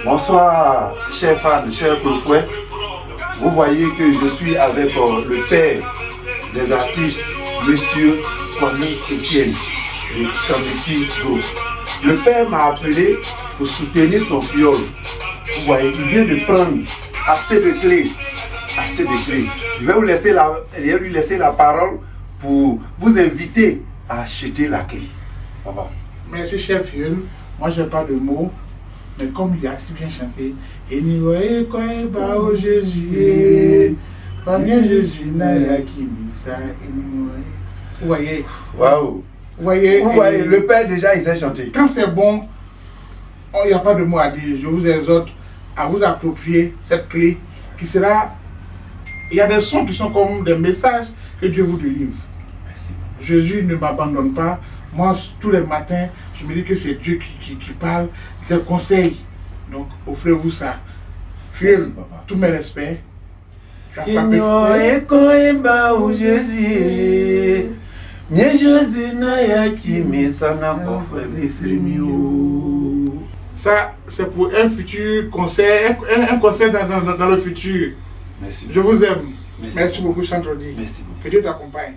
Bonsoir, chers fans, chers confrères. Vous voyez que je suis avec le père des artistes, monsieur Kwame Etienne, de Kamiti Go. Le père m'a appelé pour soutenir son fiole. Vous voyez, il vient de prendre assez de clés. Assez de clés. Je vais lui laisser la parole pour vous inviter à acheter la clé. Au revoir. Merci, cher fiole. Moi, je n'ai pas de mots. Mais comme il a si bien chanté, et n'y voyez quoi, bah, Jésus, pas bien Jésus, n'a qui mis ça, et n'y voyez. Vous voyez? Waouh! Vous voyez, le père déjà, il sait chanter. Quand c'est bon, il n'y a pas de mots à dire. Je vous exhorte à vous approprier cette clé qui sera. Il y a des sons qui sont comme des messages que Dieu vous délivre. Merci. Jésus ne m'abandonne pas. Moi, tous les matins, je me dis que c'est Dieu qui parle, des conseils. Donc, offrez-vous ça. Fiole, tous mes respects. Ça, c'est pour un futur concert, un concert dans le futur. Merci. Je vous aime. Merci. Merci beaucoup, Chantrodi. Merci beaucoup. Que Dieu t'accompagne.